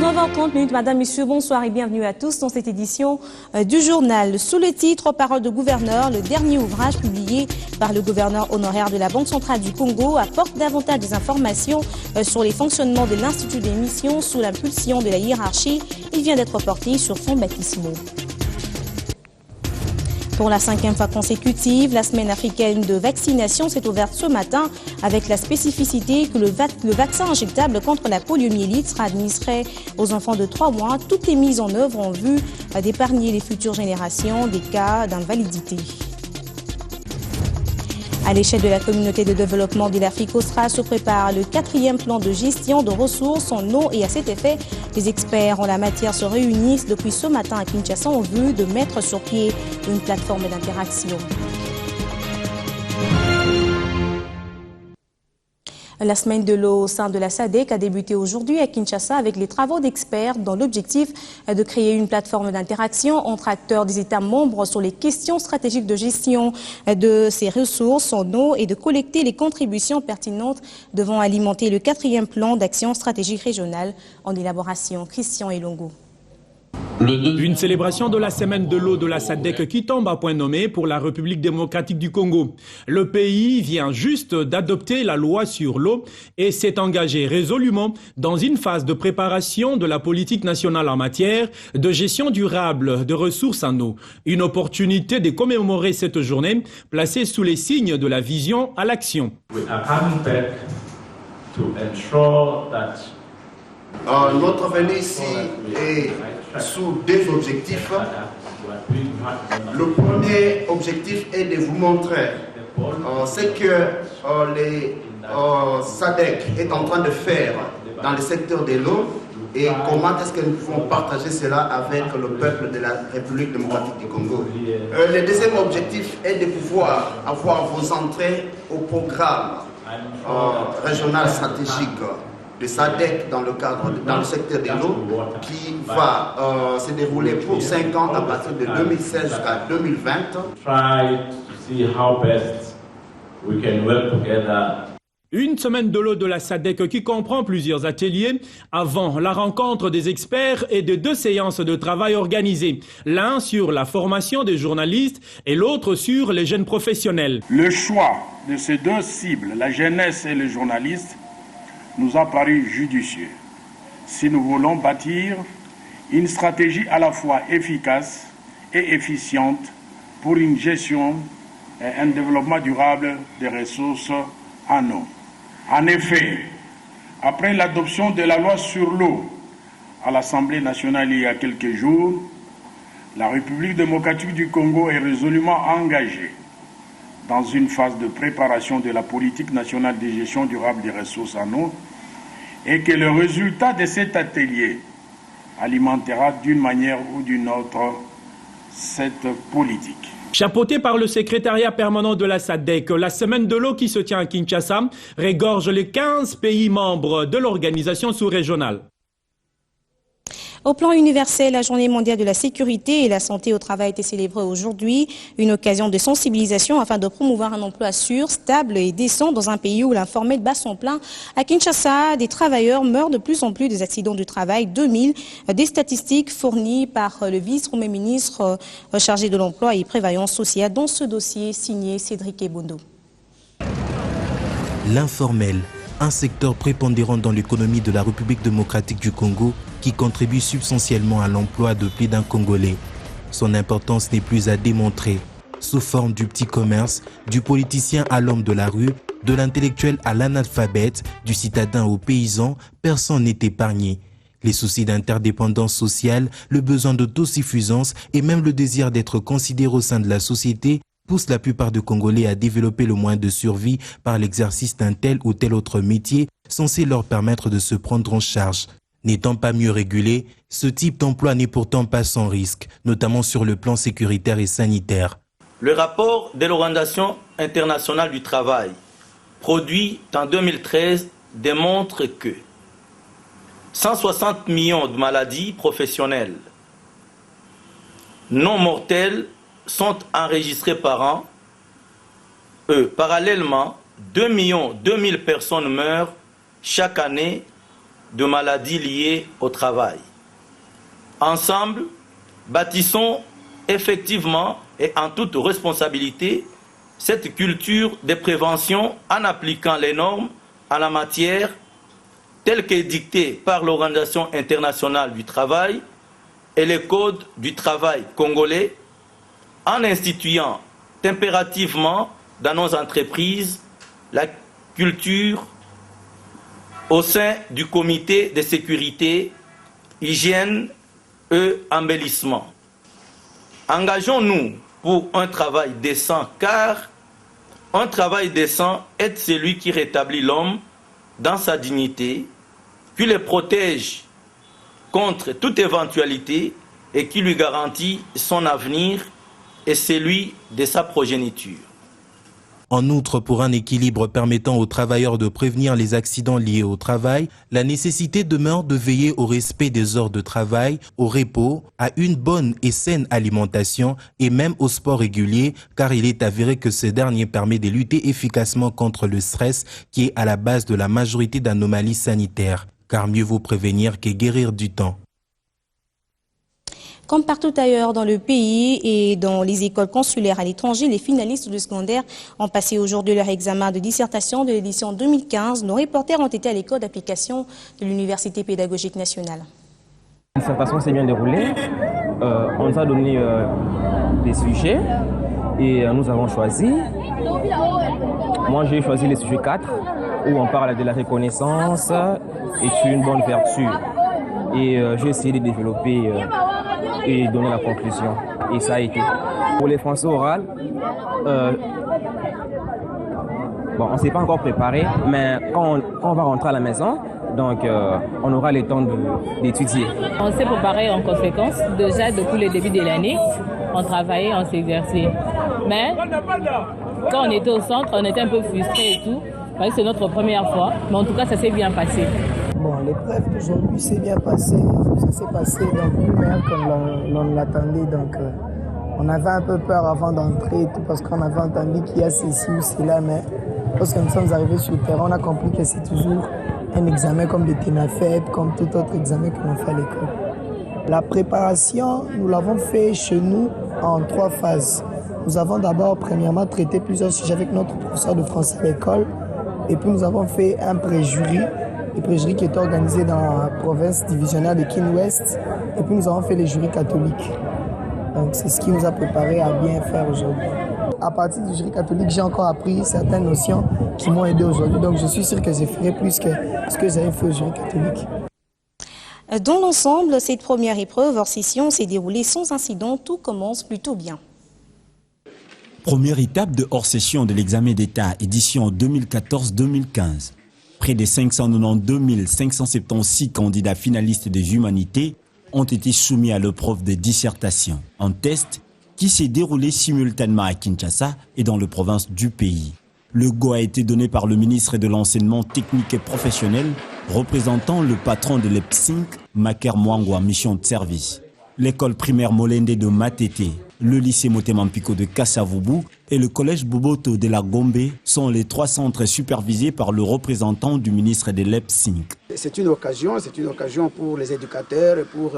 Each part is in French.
9h30, Madame, Monsieur, bonsoir et bienvenue à tous dans cette édition du journal. Sous le titre « Paroles de gouverneur », le dernier ouvrage publié par le gouverneur honoraire de la Banque centrale du Congo apporte davantage des informations sur les fonctionnements de l'Institut des missions sous l'impulsion de la hiérarchie. Il vient d'être porté sur fonds baptismaux. Pour la 5e fois consécutive, la semaine africaine de vaccination s'est ouverte ce matin avec la spécificité que le vaccin injectable contre la poliomyélite sera administré aux enfants de 3 mois. Toutes les mises en œuvre en vue d'épargner les futures générations des cas d'invalidité. À l'échelle de la communauté de développement de l'Afrique australe se prépare le 4e plan de gestion de ressources en eau et à cet effet, les experts en la matière se réunissent depuis ce matin à Kinshasa en vue de mettre sur pied une plateforme d'interaction. La semaine de l'eau au sein de la SADC a débuté aujourd'hui à Kinshasa avec les travaux d'experts dans l'objectif de créer une plateforme d'interaction entre acteurs des États membres sur les questions stratégiques de gestion de ces ressources en eau et de collecter les contributions pertinentes devant alimenter le 4e plan d'action stratégique régionale en élaboration. Christian Elongo. Une célébration de la semaine de l'eau de la SADC qui tombe à point nommé pour la République démocratique du Congo. Le pays vient juste d'adopter la loi sur l'eau et s'est engagé résolument dans une phase de préparation de la politique nationale en matière de gestion durable de ressources en eau. Une opportunité de commémorer cette journée placée sous les signes de la vision à l'action. Notre venue ici est sous 2 objectifs. Le premier objectif est de vous montrer ce que les SADC est en train de faire dans le secteur de l'eau et comment est-ce que nous pouvons partager cela avec le peuple de la République démocratique du Congo. Le deuxième objectif est de pouvoir avoir vos entrées au programme régional stratégique de SADC dans le secteur de l'eau qui va se dérouler pour 5 ans à partir de 2016 jusqu'à 2020. Une semaine de l'eau de la SADC qui comprend plusieurs ateliers avant la rencontre des experts et de 2 séances de travail organisées. L'un sur la formation des journalistes et l'autre sur les jeunes professionnels. Le choix de ces 2 cibles, la jeunesse et les journalistes, nous a paru judicieux si nous voulons bâtir une stratégie à la fois efficace et efficiente pour une gestion et un développement durable des ressources en eau. En effet, après l'adoption de la loi sur l'eau à l'Assemblée nationale il y a quelques jours, la République démocratique du Congo est résolument engagée dans une phase de préparation de la politique nationale de gestion durable des ressources en eau et que le résultat de cet atelier alimentera d'une manière ou d'une autre cette politique. Chapeauté par le secrétariat permanent de la SADC, la semaine de l'eau qui se tient à Kinshasa regorge les 15 pays membres de l'organisation sous-régionale. Au plan universel, la Journée mondiale de la sécurité et la santé au travail a été célébrée aujourd'hui. Une occasion de sensibilisation afin de promouvoir un emploi sûr, stable et décent dans un pays où l'informel bat son plein. À Kinshasa, des travailleurs meurent de plus en plus des accidents du travail. 2000, des statistiques fournies par le vice-premier ministre chargé de l'emploi et prévoyance sociale dans ce dossier signé Cédric Ebondo. L'informel, un secteur prépondérant dans l'économie de la République démocratique du Congo qui contribue substantiellement à l'emploi de plus d'un Congolais. Son importance n'est plus à démontrer. Sous forme du petit commerce, du politicien à l'homme de la rue, de l'intellectuel à l'analphabète, du citadin au paysan, personne n'est épargné. Les soucis d'interdépendance sociale, le besoin d'autosuffisance et même le désir d'être considéré au sein de la société poussent la plupart des Congolais à développer le moyen de survie par l'exercice d'un tel ou tel autre métier censé leur permettre de se prendre en charge. N'étant pas mieux régulé, ce type d'emploi n'est pourtant pas sans risque, notamment sur le plan sécuritaire et sanitaire. Le rapport de l'Organisation internationale du travail, produit en 2013, démontre que 160 millions de maladies professionnelles non mortelles sont enregistrées par an. Parallèlement, 2 000 personnes meurent chaque année de maladies liées au travail. Ensemble, bâtissons effectivement et en toute responsabilité cette culture de prévention en appliquant les normes en la matière telles qu'édictées par l'Organisation internationale du travail et les codes du travail congolais, en instituant impérativement dans nos entreprises la culture au sein du comité de sécurité, hygiène et embellissement. Engageons-nous pour un travail décent, car un travail décent est celui qui rétablit l'homme dans sa dignité, qui le protège contre toute éventualité et qui lui garantit son avenir et celui de sa progéniture. En outre, pour un équilibre permettant aux travailleurs de prévenir les accidents liés au travail, la nécessité demeure de veiller au respect des heures de travail, au repos, à une bonne et saine alimentation et même au sport régulier, car il est avéré que ce dernier permet de lutter efficacement contre le stress qui est à la base de la majorité d'anomalies sanitaires. Car mieux vaut prévenir que guérir du temps. Comme partout ailleurs dans le pays et dans les écoles consulaires à l'étranger, les finalistes du secondaire ont passé aujourd'hui leur examen de dissertation de l'édition 2015. Nos reporters ont été à l'école d'application de l'Université pédagogique nationale. La dissertation s'est bien déroulée. On nous a donné des sujets et nous avons choisi. Moi, j'ai choisi le sujet 4 où on parle de la reconnaissance est une bonne vertu. Et j'ai essayé de développer et donner la conclusion. Et ça a été. Pour les français orales, on ne s'est pas encore préparé, mais quand on va rentrer à la maison, donc on aura le temps d'étudier. On s'est préparé en conséquence. Déjà, depuis le début de l'année, on travaillait, on s'exerçait. Mais quand on était au centre, on était un peu frustrés et tout, parce que c'est notre première fois. Mais en tout cas, ça s'est bien passé. Bon, l'épreuve d'aujourd'hui s'est bien passée. Ça s'est passé donc plus meilleur comme l'on l'attendait. Donc, on avait un peu peur avant d'entrer et tout parce qu'on avait entendu qu'il y a ceci ou cela. Mais lorsque nous sommes arrivés sur le terrain, on a compris que c'est toujours un examen comme le TENAFEP, comme tout autre examen que l'on fait à l'école. La préparation, nous l'avons fait chez nous en 3 phases. Nous avons d'abord, premièrement, traité plusieurs sujets avec notre professeur de français à l'école. Et puis, nous avons fait un pré-jury. Le pré-jury qui était organisé dans la province divisionnaire de Kin-Ouest. Et puis nous avons fait les jurys catholiques. Donc c'est ce qui nous a préparé à bien faire aujourd'hui. À partir du jury catholique, j'ai encore appris certaines notions qui m'ont aidé aujourd'hui. Donc je suis sûr que je ferai plus que ce que j'avais fait au jury catholique. Dans l'ensemble, cette première épreuve hors session s'est déroulée sans incident. Tout commence plutôt bien. Première étape de hors session de l'examen d'État édition 2014-2015. Près de 592 576 candidats finalistes des humanités ont été soumis à l'épreuve de dissertation, un test qui s'est déroulé simultanément à Kinshasa et dans les provinces du pays. Le go a été donné par le ministre de l'Enseignement technique et professionnel, représentant le patron de l'EPSINC, Maker Mwangwa, mission de service. L'école primaire Molende de Matete, le lycée Motemampiko de Kassavubu et le collège Boboto de la Gombe sont les 3 centres supervisés par le représentant du ministre de l'EPSINC. C'est une occasion pour les éducateurs, pour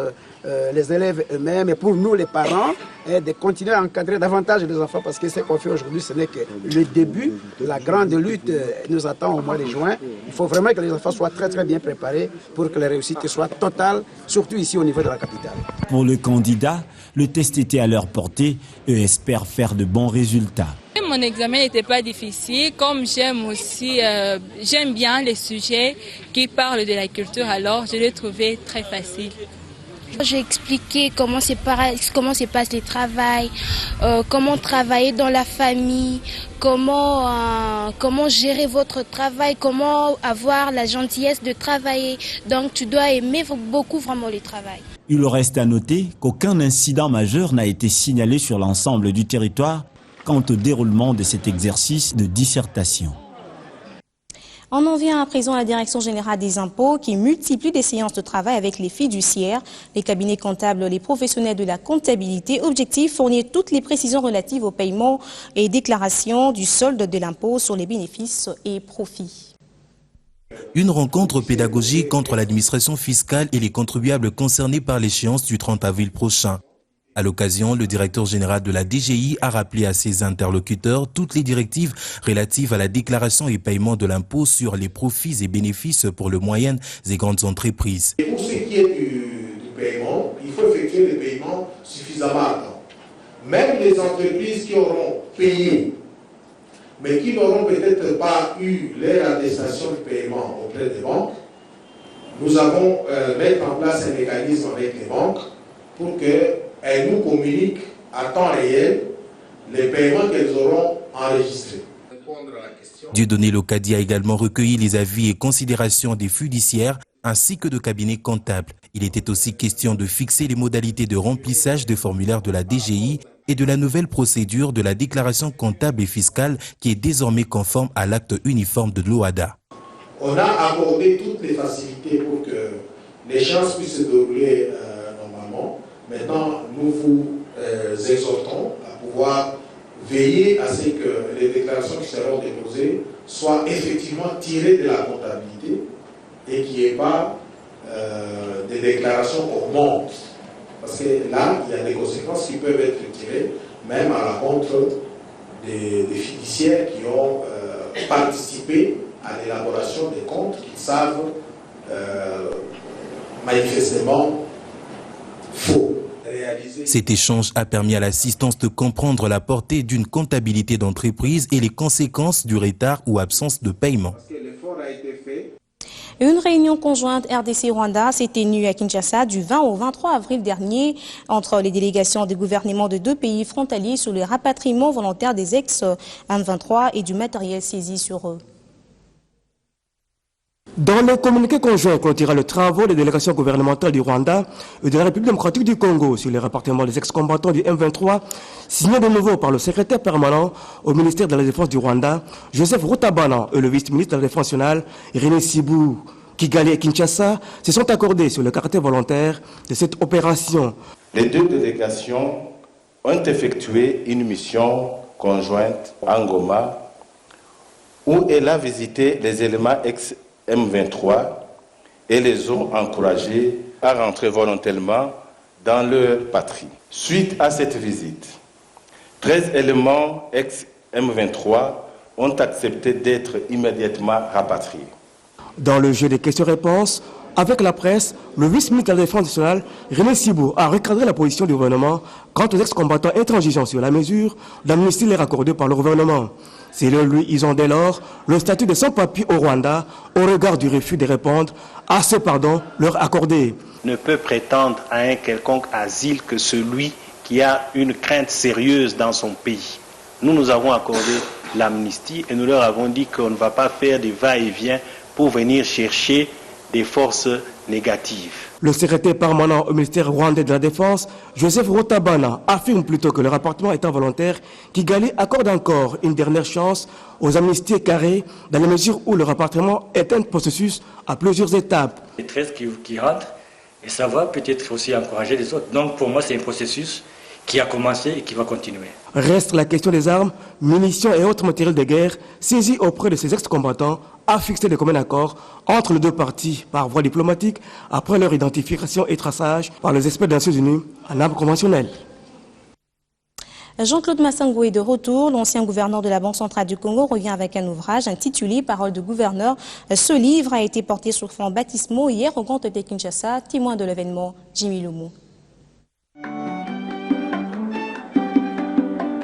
les élèves eux-mêmes et pour nous les parents de continuer à encadrer davantage les enfants parce que ce qu'on fait aujourd'hui, ce n'est que le début de la grande lutte nous attend au mois de juin. Il faut vraiment que les enfants soient très très bien préparés pour que la réussite soit totale, surtout ici au niveau de la capitale. Pour le candidat, le test était à leur portée et espèrent faire de bons résultats. Mon examen n'était pas difficile, comme j'aime bien les sujets qui parlent de la culture, alors je l'ai trouvé très facile. J'ai expliqué comment se passe le travail, comment travailler dans la famille, comment gérer votre travail, comment avoir la gentillesse de travailler. Donc tu dois aimer beaucoup vraiment le travail. Il reste à noter qu'aucun incident majeur n'a été signalé sur l'ensemble du territoire quant au déroulement de cet exercice de dissertation. On en vient à présent à la Direction générale des impôts qui multiplie des séances de travail avec les fiduciaires, les cabinets comptables, les professionnels de la comptabilité. Objectif, fournir toutes les précisions relatives au paiement et déclaration du solde de l'impôt sur les bénéfices et profits. Une rencontre pédagogique entre l'administration fiscale et les contribuables concernés par l'échéance du 30 avril prochain. À l'occasion, le directeur général de la DGI a rappelé à ses interlocuteurs toutes les directives relatives à la déclaration et paiement de l'impôt sur les profits et bénéfices pour les moyennes et grandes entreprises. Et pour ce qui est du paiement, il faut effectuer les paiements suffisamment à temps. Même les entreprises qui auront payé, mais qui n'auront peut-être pas eu leur attestation de paiement auprès des banques, nous avons mettre en place un mécanisme avec les banques pour qu'elles nous communiquent à temps réel les paiements qu'elles auront enregistrés. Dieudonné Locadi a également recueilli les avis et considérations des fiduciaires ainsi que de cabinets comptables. Il était aussi question de fixer les modalités de remplissage des formulaires de la DGI et de la nouvelle procédure de la déclaration comptable et fiscale qui est désormais conforme à l'acte uniforme de l'OHADA. On a accordé toutes les facilités pour que l'échéance puisse se dérouler normalement. Maintenant, nous vous exhortons à pouvoir veiller à ce que les déclarations qui seront déposées soient effectivement tirées de la comptabilité et qu'il n'y ait pas des déclarations au monde. Parce que là, il y a des conséquences qui peuvent être tirées, même à l'encontre des fiduciaires qui ont participé à l'élaboration des comptes qu'ils savent manifestement faux. Cet échange a permis à l'assistance de comprendre la portée d'une comptabilité d'entreprise et les conséquences du retard ou absence de paiement. Une réunion conjointe RDC-Rwanda s'est tenue à Kinshasa du 20 au 23 avril dernier entre les délégations des gouvernements de deux pays frontaliers sur le rapatriement volontaire des ex-M23 et du matériel saisi sur eux. Dans le communiqué conjoint clôturant le travail des délégations gouvernementales du Rwanda et de la République démocratique du Congo sur le rapatriement des ex-combattants du M23, signé de nouveau par le secrétaire permanent au ministère de la Défense du Rwanda, Joseph Rutabana, et le vice-ministre de la Défense nationale, René Sibou, Kigali et Kinshasa, se sont accordés sur le caractère volontaire de cette opération. Les deux délégations ont effectué une mission conjointe à Ngoma où elle a visité les éléments ex-M23 et les ont encouragés à rentrer volontairement dans leur patrie. Suite à cette visite, 13 éléments ex-M23 ont accepté d'être immédiatement rapatriés. Dans le jeu des questions-réponses, avec la presse, le vice-ministre de la Défense nationale, René Sibou, a recadré la position du gouvernement quant aux ex-combattants intransigeants sur la mesure d'amnistie leur accordée par le gouvernement. Selon lui, ils ont dès lors le statut de sans-papiers au Rwanda au regard du refus de répondre à ce pardon leur accordé. Ne peut prétendre à un quelconque asile que celui qui a une crainte sérieuse dans son pays. Nous avons accordé l'amnistie et nous leur avons dit qu'on ne va pas faire des va-et-vient pour venir chercher des forces négatives. Le secrétaire permanent au ministère rwandais de la Défense, Joseph Rutabana, affirme plutôt que le rapatriement étant volontaire, Kigali accorde encore une dernière chance aux amnisties carrées dans la mesure où le rapatriement est un processus à plusieurs étapes. Les 13 qui rentrent, et ça va peut-être aussi encourager les autres. Donc pour moi, c'est un processus qui a commencé et qui va continuer. Reste la question des armes, munitions et autres matériels de guerre saisis auprès de ces ex-combattants a fixé de communs accords entre les deux parties par voie diplomatique après leur identification et traçage par les experts des Nations Unies en armes conventionnelles. Jean-Claude Massangou est de retour. L'ancien gouverneur de la Banque centrale du Congo revient avec un ouvrage intitulé « Paroles de gouverneur ». Ce livre a été porté sur flancs baptismaux hier au Grand Hôtel Kinshasa, témoin de l'événement Jimmy Loumou.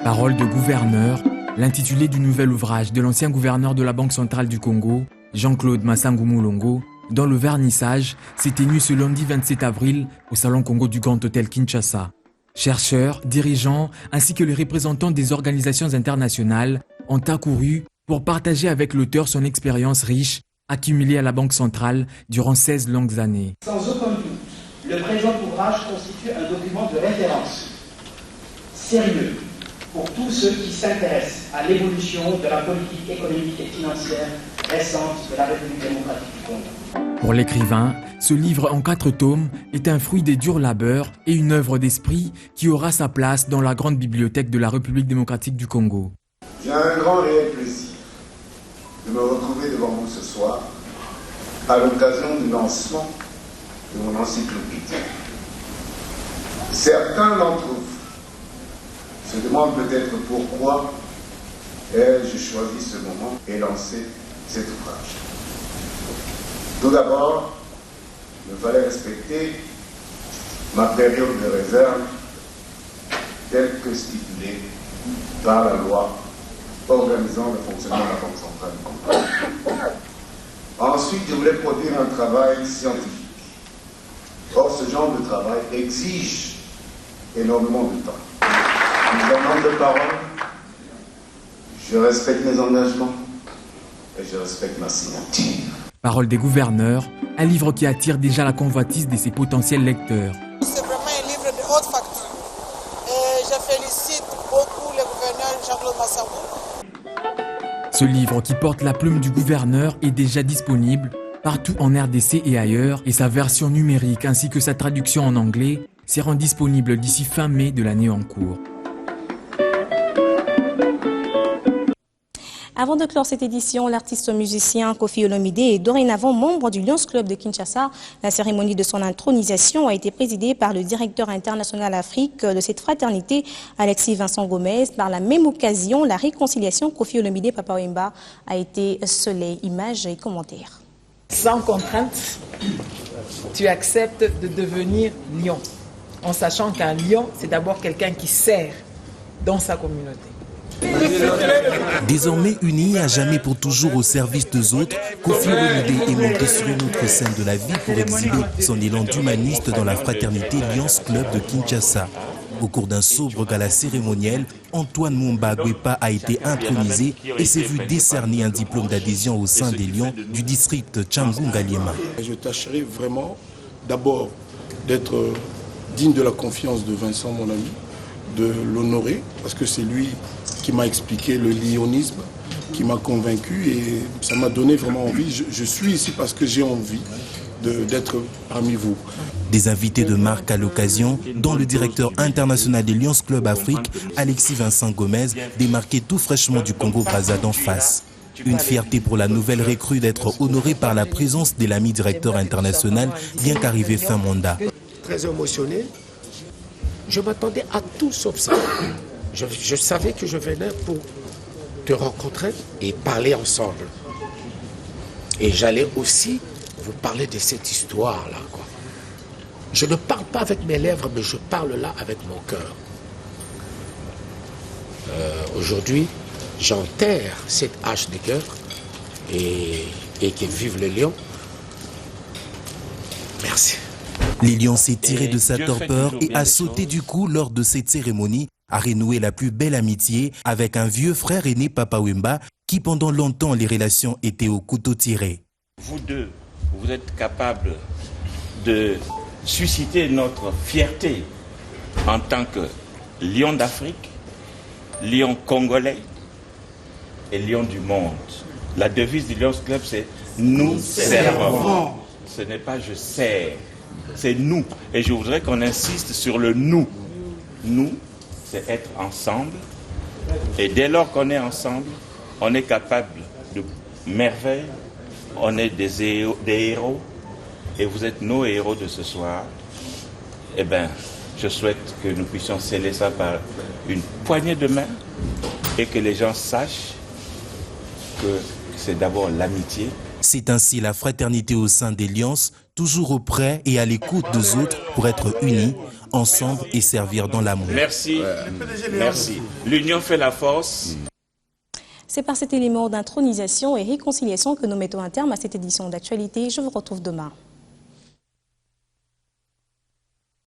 Paroles de gouverneur, l'intitulé du nouvel ouvrage de l'ancien gouverneur de la Banque centrale du Congo, Jean-Claude Massangou Moulongo, dont le vernissage s'est tenu ce lundi 27 avril au Salon Congo du Grand Hôtel Kinshasa. Chercheurs, dirigeants, ainsi que les représentants des organisations internationales ont accouru pour partager avec l'auteur son expérience riche, accumulée à la Banque centrale durant 16 longues années. Sans aucun doute, le présent ouvrage constitue un document de référence sérieux pour tous ceux qui s'intéressent à l'évolution de la politique économique et financière récente de la République démocratique du Congo. Pour l'écrivain, ce livre en 4 tomes est un fruit des durs labeurs et une œuvre d'esprit qui aura sa place dans la grande bibliothèque de la République démocratique du Congo. J'ai un grand réel plaisir de me retrouver devant vous ce soir à l'occasion du lancement de mon encyclopédie. Certains d'entre vous se demandent peut-être pourquoi ai-je choisi ce moment et lancé cet ouvrage. Tout d'abord, il fallait respecter ma période de réserve telle que stipulée par la loi organisant le fonctionnement de la Banque centrale du Congo. Ensuite, je voulais produire un travail scientifique. Or, ce genre de travail exige énormément de temps. Je demande de parole, je respecte mes engagements et je respecte ma signature. Parole des gouverneurs, un livre qui attire déjà la convoitise de ses potentiels lecteurs. C'est vraiment un livre de haute facture. Et je félicite beaucoup le gouverneur Jean-Claude Massambou. Ce livre qui porte la plume du gouverneur est déjà disponible partout en RDC et ailleurs, et sa version numérique ainsi que sa traduction en anglais seront disponibles d'ici fin mai de l'année en cours. Avant de clore cette édition, l'artiste musicien Koffi Olomide est dorénavant membre du Lions Club de Kinshasa. La cérémonie de son intronisation a été présidée par le directeur international Afrique de cette fraternité, Alexis Vincent Gomez. Par la même occasion, la réconciliation Koffi Olomide Papa Wemba a été scellée. Images et commentaires. Sans contrainte, tu acceptes de devenir lion, en sachant qu'un lion, c'est d'abord quelqu'un qui sert dans sa communauté. Désormais uni à jamais pour toujours au service des autres, Koffi Olomide est monté sur une autre scène de la vie pour exhiber son élan d'humaniste dans la fraternité Lions Club de Kinshasa. Au cours d'un sobre gala cérémoniel, Antoine Mumba Gwepa a été intronisé et s'est vu décerner un diplôme d'adhésion au sein des Lions du district Tchangoungaliema. Je tâcherai vraiment d'abord d'être digne de la confiance de Vincent, mon ami, de l'honorer, parce que c'est lui qui m'a expliqué le lionisme, qui m'a convaincu et ça m'a donné vraiment envie. Je suis ici parce que j'ai envie d'être parmi vous. Des invités de marque à l'occasion, dont le directeur international des Lions Club Afrique, Alexis Vincent Gomez, démarqué tout fraîchement du Congo-Brazza d'en face. Une fierté pour la nouvelle recrue d'être honorée par la présence de l'ami directeur international, bien qu'arrivé fin mandat. Très émotionné, je m'attendais à tout sauf ça. Je savais que je venais pour te rencontrer et parler ensemble. Et j'allais aussi vous parler de cette histoire-là, quoi. Je ne parle pas avec mes lèvres, mais je parle là avec mon cœur. Aujourd'hui, j'enterre cette hache de cœur et que vive le lion. Merci. Les Lions s'est tiré de sa torpeur et a sauté du cou lors de cette cérémonie, a renoué la plus belle amitié avec un vieux frère aîné Papa Wemba qui pendant longtemps les relations étaient au couteau tiré. Vous deux, vous êtes capables de susciter notre fierté en tant que lion d'Afrique, lion congolais et lion du monde. La devise du Lions Club, c'est « Nous servons ». Ce n'est pas « je sers », c'est « nous ». Et je voudrais qu'on insiste sur le « nous ». Nous, c'est être ensemble. Et dès lors qu'on est ensemble, on est capable de merveilles. On est des héros. Et vous êtes nos héros de ce soir. Eh bien, je souhaite que nous puissions sceller ça par une poignée de main et que les gens sachent que c'est d'abord l'amitié. C'est ainsi la fraternité au sein des Lions, toujours auprès et à l'écoute des autres pour être unis, ensemble et servir dans l'amour. Merci. Merci. L'union fait la force. C'est par cet élément d'intronisation et réconciliation que nous mettons un terme à cette édition d'actualité. Je vous retrouve demain.